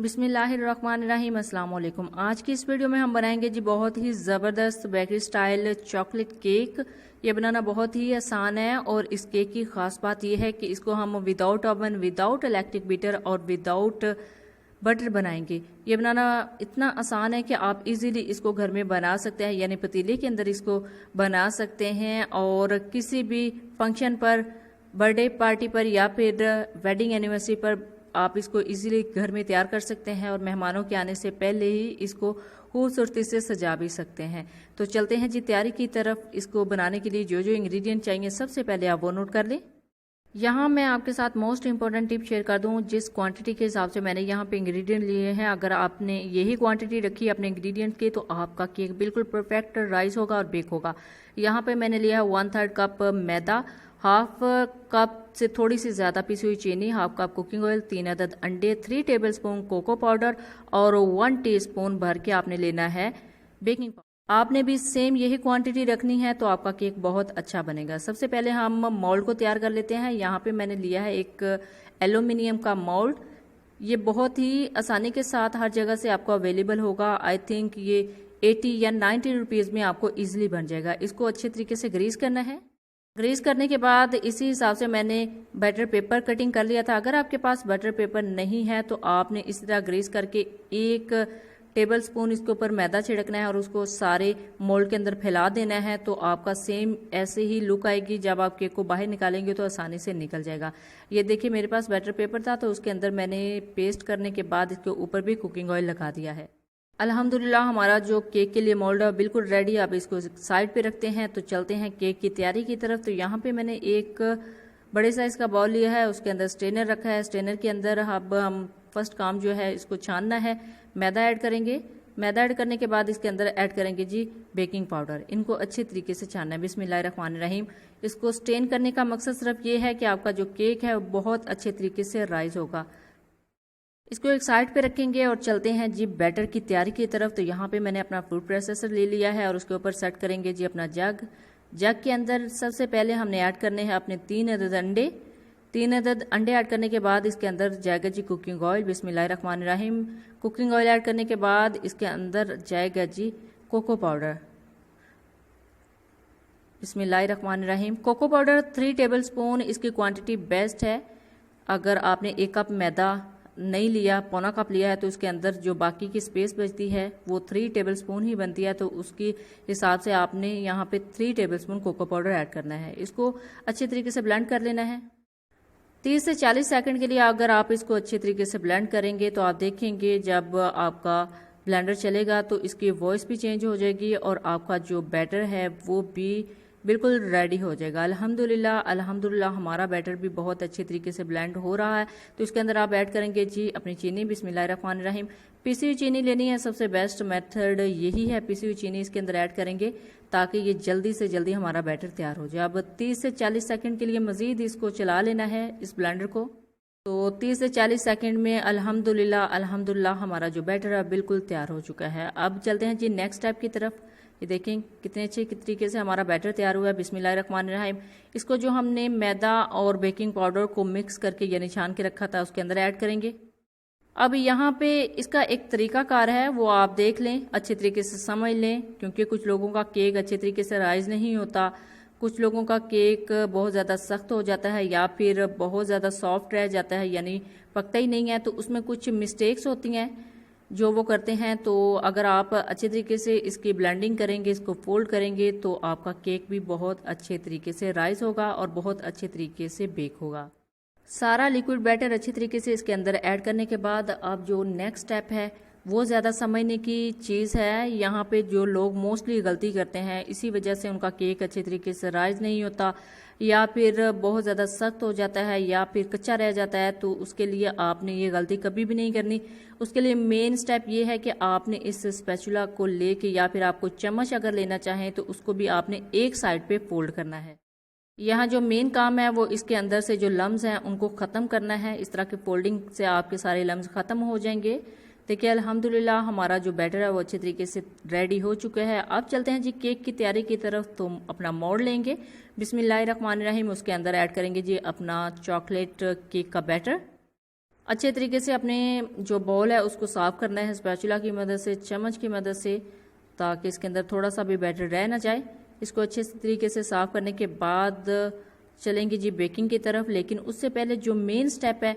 बिस्मिल्लाहिर्रहमानिर्रहीम, अस्सलाम वालेकुम। आज की इस वीडियो में हम बनाएंगे जी बहुत ही ज़बरदस्त बेकरी स्टाइल चॉकलेट केक। ये बनाना बहुत ही आसान है और इस केक की ख़ास बात यह है कि इसको हम without oven, without electric beater और विदाउट बटर बनाएंगे। ये बनाना इतना आसान है कि आप इजीली इसको घर में बना सकते हैं, यानी पतीले के अंदर इसको बना सकते हैं और किसी भी फंक्शन पर, बर्थडे पार्टी पर या फिर वेडिंग एनिवर्सरी पर आप इसको इजीली घर में तैयार कर सकते हैं और मेहमानों के आने से पहले ही इसको खूबसूरती से सजा भी सकते हैं। तो चलते हैं जी तैयारी की तरफ। इसको बनाने के लिए जो जो इंग्रेडिएंट चाहिए सबसे पहले आप वो नोट कर लें। यहाँ मैं आपके साथ मोस्ट इंपॉर्टेंट टिप शेयर कर दूँ। जिस क्वांटिटी के हिसाब से मैंने यहाँ पे इंग्रेडिएंट लिए हैं, अगर आपने यही क्वांटिटी रखी है अपने इंग्रेडिएंट की तो आपका केक बिल्कुल परफेक्ट राइस होगा और बेक होगा। यहाँ पे मैंने लिया है 1/3 कप मैदा, हाफ कप से थोड़ी सी ज़्यादा पिसी हुई चीनी, हाफ कप कुकिंग ऑयल, 3 अदद अंडे, 3 टेबलस्पून कोको पाउडर और 1 टीस्पून भर के आपने लेना है बेकिंग पाउडर। आपने भी सेम यही क्वांटिटी रखनी है तो आपका केक बहुत अच्छा बनेगा। सबसे पहले हम मोल्ड को तैयार कर लेते हैं। यहाँ पे मैंने लिया है एक एल्यूमिनियम का मोल्ड। ये बहुत ही आसानी के साथ हर जगह से आपको अवेलेबल होगा। आई थिंक ये 80 या 90 रुपीज़ में आपको ईजिली बन जाएगा। इसको अच्छे तरीके से ग्रीस करना है। ग्रीस करने के बाद इसी हिसाब से मैंने बटर पेपर कटिंग कर लिया था। अगर आपके पास बटर पेपर नहीं है तो आपने इस तरह ग्रीस करके 1 टेबल स्पून इसके ऊपर मैदा छिड़कना है और उसको सारे मोल्ड के अंदर फैला देना है। तो आपका सेम ऐसे ही लुक आएगी। जब आप केक को बाहर निकालेंगे तो आसानी से निकल जाएगा। ये देखिए मेरे पास बटर पेपर था तो उसके अंदर मैंने पेस्ट करने के बाद इसके ऊपर भी कुकिंग ऑयल लगा दिया है। अल्हम्दुलिल्लाह हमारा जो केक के लिए मोल्ड है बिल्कुल रेडी। आप इसको साइड पे रखते हैं तो चलते हैं केक की तैयारी की तरफ। तो यहाँ पे मैंने एक बड़े साइज का बाउल लिया है, उसके अंदर स्ट्रेनर रखा है। स्ट्रेनर के अंदर अब हम फर्स्ट काम जो है इसको छानना है। मैदा ऐड करेंगे। मैदा ऐड करने के बाद इसके अंदर ऐड करेंगे जी बेकिंग पाउडर। इनको अच्छे तरीके से छानना है। बिस्मिल्लाहिर्रहमानिर्रहीम। इसको स्टेन करने का मकसद सिर्फ ये है कि आपका जो केक है वो बहुत अच्छे तरीके से राइज होगा। इसको एक साइड पे रखेंगे और चलते हैं जी बैटर की तैयारी की तरफ। तो यहाँ पे मैंने अपना फूड प्रोसेसर ले लिया है और उसके ऊपर सेट करेंगे जी अपना जग। जग के अंदर सबसे पहले हमने ऐड करने हैं अपने 3 अदद अंडे। 3 अदद अंडे ऐड करने के बाद इसके अंदर जाएगा जी कुकिंग ऑयल। बिस्मिल्लाहिर्रहमानिर्रहीम। कुकिंग ऑयल ऐड करने के बाद इसके अंदर जाएगा जी कोको पाउडर। बिस्मिल्लाहिर्रहमानिर्रहीम। Cocoa powder 3 tablespoon. इसकी क्वांटिटी बेस्ट है। अगर आपने 1 कप मैदा नहीं लिया, पौना कप लिया है तो उसके अंदर जो बाकी की स्पेस बचती है वो 3 टेबल स्पून ही बनती है। तो उसके हिसाब से आपने यहाँ पे 3 tablespoon cocoa powder add करना है। इसको अच्छे तरीके से ब्लेंड कर लेना है। 30 से 40 सेकंड के लिए अगर आप इसको अच्छे तरीके से ब्लेंड करेंगे तो आप देखेंगे जब आपका ब्लेंडर चलेगा तो इसकी वॉइस भी चेंज हो जाएगी और आपका जो बैटर है वो भी बिल्कुल रेडी हो जाएगा। अल्हम्दुलिल्लाह अल्हम्दुलिल्लाह हमारा बैटर भी बहुत अच्छे तरीके से ब्लेंड हो रहा है। तो इसके अंदर आप ऐड करेंगे जी अपनी चीनी। बिस्मिल्लाहिर्रहमानिर्रहीम। पिसी हुई चीनी लेनी है। सबसे बेस्ट मेथड यही है, पिसी हुई चीनी इसके अंदर ऐड करेंगे ताकि ये जल्दी से जल्दी हमारा बैटर तैयार हो जाए। अब 30 से 40 सेकंड के लिए मजीद इसको चला लेना है इस ब्लेंडर को। तो 30 से 40 सेकंड में अल्हम्दुलिल्लाह अल्हम्दुलिल्लाह हमारा जो बैटर है बिल्कुल तैयार हो चुका है। अब चलते हैं जी नेक्स्ट स्टेप की तरफ। ये देखें कितने अच्छे तरीके से हमारा बैटर तैयार हुआ है। बिस्मिल्लाहिर्रहमानिर्रहीम। इसको जो हमने मैदा और बेकिंग पाउडर को मिक्स करके यानी छान के रखा था उसके अंदर ऐड करेंगे। अब यहाँ पे इसका एक तरीकाकार है, वो आप देख लें, अच्छे तरीके से समझ लें, क्योंकि कुछ लोगों का केक अच्छे तरीके से राइज नहीं होता, कुछ लोगों का केक बहुत ज़्यादा सख्त हो जाता है या फिर बहुत ज़्यादा सॉफ्ट रह जाता है यानी पकता ही नहीं है। तो उसमें कुछ मिस्टेक्स होती हैं जो वो करते हैं। तो अगर आप अच्छे तरीके से इसकी ब्लेंडिंग करेंगे, इसको फोल्ड करेंगे तो आपका केक भी बहुत अच्छे तरीके से राइज होगा और बहुत अच्छे तरीके से बेक होगा। सारा लिक्विड बैटर अच्छे तरीके से इसके अंदर ऐड करने के बाद अब जो नेक्स्ट स्टेप है वो ज़्यादा समझने की चीज़ है। यहाँ पे जो लोग मोस्टली गलती करते हैं इसी वजह से उनका केक अच्छे तरीके से राइज नहीं होता या फिर बहुत ज़्यादा सख्त हो जाता है या फिर कच्चा रह जाता है। तो उसके लिए आपने ये गलती कभी भी नहीं करनी। उसके लिए मेन स्टेप ये है कि आपने इस स्पैचुला को लेके या फिर आपको चम्मच अगर लेना चाहें तो उसको भी आपने एक साइड पे फोल्ड करना है। यहाँ जो मेन काम है वो इसके अंदर से जो लम्स हैं उनको ख़त्म करना है। इस तरह की फोल्डिंग से आपके सारे लम्स ख़त्म हो जाएंगे। देखिए अल्हम्दुलिल्लाह हमारा जो बैटर है वो अच्छे तरीके से रेडी हो चुका है। अब चलते हैं जी केक की तैयारी की तरफ। तो अपना मोल्ड लेंगे। बिस्मिल्लाहिर्रहमानिर्रहीम। उसके अंदर ऐड करेंगे जी अपना चॉकलेट केक का बैटर। अच्छे तरीके से अपने जो बाउल है उसको साफ़ करना है स्पैचुला की मदद से, चम्मच की मदद से, ताकि इसके अंदर थोड़ा सा भी बैटर रह ना जाए। इसको अच्छे तरीके से साफ़ करने के बाद चलेंगे जी बेकिंग की तरफ। लेकिन उससे पहले जो मेन स्टेप है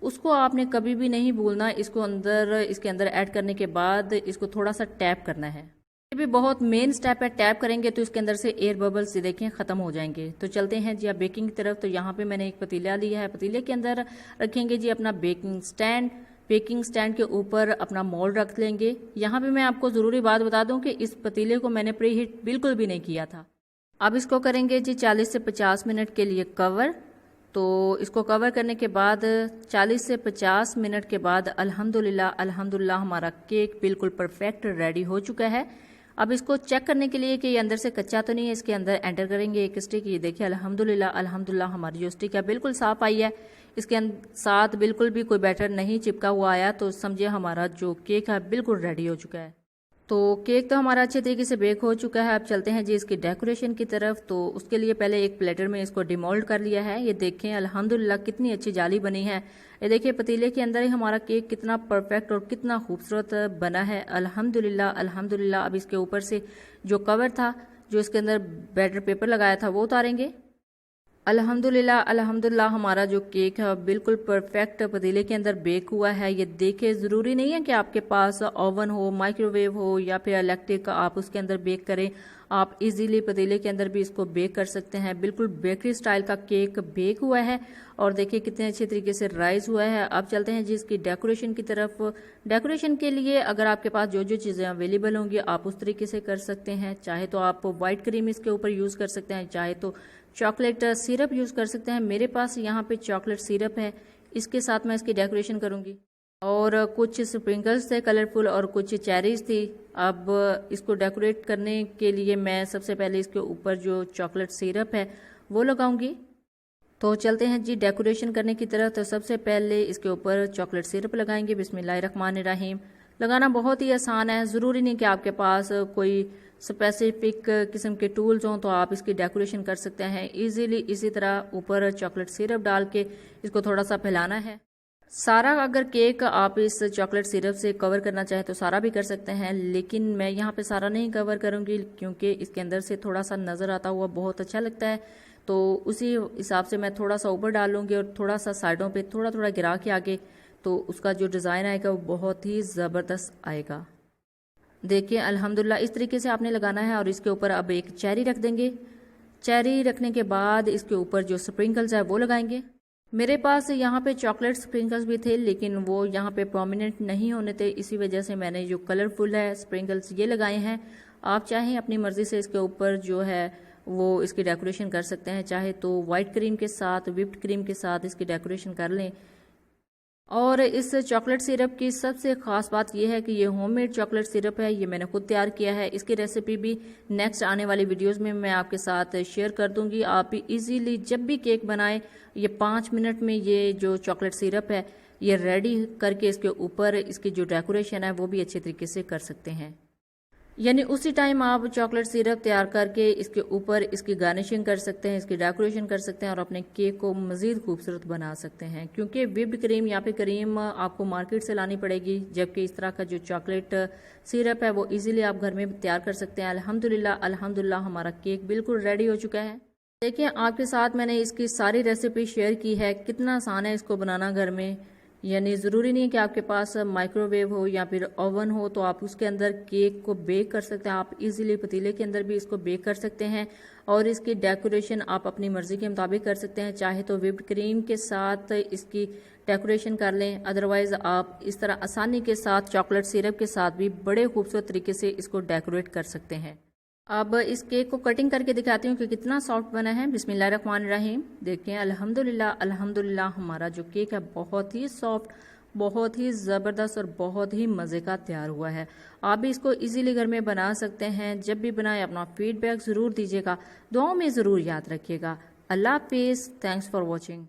उसको आपने कभी भी नहीं भूलना। इसके अंदर ऐड करने के बाद इसको थोड़ा सा टैप करना है। ये भी बहुत मेन स्टेप है। टैप करेंगे तो इसके अंदर से एयर बबल्स देखें ख़त्म हो जाएंगे। तो चलते हैं जी अब बेकिंग की तरफ। तो यहाँ पे मैंने एक पतीला लिया है। पतीले के अंदर रखेंगे जी अपना बेकिंग स्टैंड। बेकिंग स्टैंड के ऊपर अपना मोल्ड रख लेंगे। यहाँ पे मैं आपको ज़रूरी बात बता दूं कि इस पतीले को मैंने प्री हीट बिल्कुल भी नहीं किया था। अब इसको करेंगे जी 40 से 50 मिनट के लिए कवर। तो इसको कवर करने के बाद 40 से 50 मिनट के बाद अल्हम्दुलिल्लाह हमारा केक बिल्कुल परफेक्ट रेडी हो चुका है। अब इसको चेक करने के लिए कि ये अंदर से कच्चा तो नहीं है, इसके अंदर एंटर करेंगे एक स्टिक। ये देखिए अल्हम्दुलिल्लाह हमारी जो स्टिक है बिल्कुल साफ आई है। इसके साथ बिल्कुल भी कोई बैटर नहीं चिपका हुआ आया। तो समझिए हमारा जो केक है बिल्कुल रेडी हो चुका है। तो केक तो हमारा अच्छे तरीके से बेक हो चुका है। अब चलते हैं जी इसकी डेकोरेशन की तरफ। तो उसके लिए पहले एक प्लेटर में इसको डिमोल्ड कर लिया है। ये देखें अल्हम्दुलिल्लाह कितनी अच्छी जाली बनी है। ये देखिए पतीले के अंदर ही हमारा केक कितना परफेक्ट और कितना खूबसूरत बना है। अल्हम्दुलिल्लाह। अब इसके ऊपर से जो कवर था, जो इसके अंदर बैटर पेपर लगाया था, वो उतारेंगे। अल्हम्दुलिल्लाह हमारा जो केक है बिल्कुल परफेक्ट पतीले के अंदर बेक हुआ है। ये देखिए ज़रूरी नहीं है कि आपके पास ओवन हो, माइक्रोवेव हो या फिर इलेक्ट्रिक आप उसके अंदर बेक करें। आप इजीली पतीले के अंदर भी इसको बेक कर सकते हैं। बिल्कुल बेकरी स्टाइल का केक बेक हुआ है और देखिए कितने अच्छे तरीके से राइज हुआ है। अब चलते हैं जी इसकी डेकोरेशन की तरफ। डेकोरेशन के लिए अगर आपके पास जो जो चीज़ें अवेलेबल होंगी आप उस तरीके से कर सकते हैं। चाहे तो आप वाइट क्रीम इसके ऊपर यूज़ कर सकते हैं, चाहे तो चॉकलेट सिरप यूज़ कर सकते हैं। मेरे पास यहाँ पे चॉकलेट सिरप है, इसके साथ मैं इसकी डेकोरेशन करूँगी। और कुछ स्प्रिंकल्स थे कलरफुल और कुछ चेरीज थी। अब इसको डेकोरेट करने के लिए मैं सबसे पहले इसके ऊपर जो चॉकलेट सिरप है वो लगाऊंगी। तो चलते हैं जी डेकोरेशन करने की तरफ। तो सबसे पहले इसके ऊपर चॉकलेट सिरप लगाएंगे। बिस्मिल्लाहिर्रहमानिर्रहीम। लगाना बहुत ही आसान है। ज़रूरी नहीं कि आपके पास कोई स्पेसिफिक किस्म के टूल्स हों तो आप इसकी डेकोरेशन कर सकते हैं इजीली। इसी तरह ऊपर चॉकलेट सिरप डाल के इसको थोड़ा सा फैलाना है। सारा अगर केक आप इस चॉकलेट सिरप से कवर करना चाहें तो सारा भी कर सकते हैं, लेकिन मैं यहाँ पे सारा नहीं कवर करूँगी क्योंकि इसके अंदर से थोड़ा सा नज़र आता हुआ बहुत अच्छा लगता है। तो उसी हिसाब से मैं थोड़ा सा ऊपर डालूंगी और थोड़ा सा साइडों पे थोड़ा थोड़ा गिरा के आगे, तो उसका जो डिज़ाइन आएगा वो बहुत ही ज़बरदस्त आएगा। देखिए अल्हम्दुलिल्लाह इस तरीके से आपने लगाना है। और इसके ऊपर अब एक चेरी रख देंगे। चेरी रखने के बाद इसके ऊपर जो स्प्रिंकल्स है वो लगाएंगे। मेरे पास यहाँ पे चॉकलेट स्प्रिंकल्स भी थे लेकिन वो यहाँ पे प्रोमिनेंट नहीं होने थे, इसी वजह से मैंने जो कलरफुल है स्प्रिंकल्स ये लगाए हैं। आप चाहें अपनी मर्जी से इसके ऊपर जो है वो इसकी डेकोरेशन कर सकते हैं, चाहे तो वाइट क्रीम के साथ, व्हिप्ड क्रीम के साथ इसकी डेकोरेशन कर लें। और इस चॉकलेट सिरप की सबसे ख़ास बात यह है कि ये होममेड चॉकलेट सिरप है, ये मैंने खुद तैयार किया है। इसकी रेसिपी भी नेक्स्ट आने वाली वीडियोस में मैं आपके साथ शेयर कर दूंगी। आप भी इजीली जब भी केक बनाएं ये 5 मिनट में ये जो चॉकलेट सिरप है ये रेडी करके इसके ऊपर इसकी जो डेकोरेशन है वो भी अच्छे तरीके से कर सकते हैं। यानी उसी टाइम आप चॉकलेट सिरप तैयार करके इसके ऊपर इसकी गार्निशिंग कर सकते हैं, इसकी डेकोरेशन कर सकते हैं और अपने केक को मज़ीद खूबसूरत बना सकते हैं। क्योंकि व्हिप्ड क्रीम या फिर क्रीम आपको मार्केट से लानी पड़ेगी, जबकि इस तरह का जो चॉकलेट सिरप है वो इजीली आप घर में तैयार कर सकते हैं। अल्हम्दुलिल्लाह हमारा केक बिल्कुल रेडी हो चुका है। देखिए आपके साथ मैंने इसकी सारी रेसिपी शेयर की है, कितना आसान है इसको बनाना घर में। यानी ज़रूरी नहीं है कि आपके पास माइक्रोवेव हो या फिर ओवन हो तो आप उसके अंदर केक को बेक कर सकते हैं। आप इजीली पतीले के अंदर भी इसको बेक कर सकते हैं और इसकी डेकोरेशन आप अपनी मर्ज़ी के मुताबिक कर सकते हैं। चाहे तो व्हिप्ड क्रीम के साथ इसकी डेकोरेशन कर लें, अदरवाइज़ आप इस तरह आसानी के साथ चॉकलेट सिरप के साथ भी बड़े खूबसूरत तरीके से इसको डेकोरेट कर सकते हैं। अब इस केक को कटिंग करके दिखाती हूँ कि कितना सॉफ्ट बना है। बिस्मिल्लाहिर्रहमानिर्रहीम। देखें अल्हम्दुलिल्लाह हमारा जो केक है बहुत ही सॉफ्ट, बहुत ही ज़बरदस्त और बहुत ही मज़े का तैयार हुआ है। आप भी इसको इजीली घर में बना सकते हैं। जब भी बनाएं अपना फीडबैक ज़रूर दीजिएगा, दुआओं में ज़रूर याद रखिएगा। अल्लाह हाफिज़। Thanks for watching.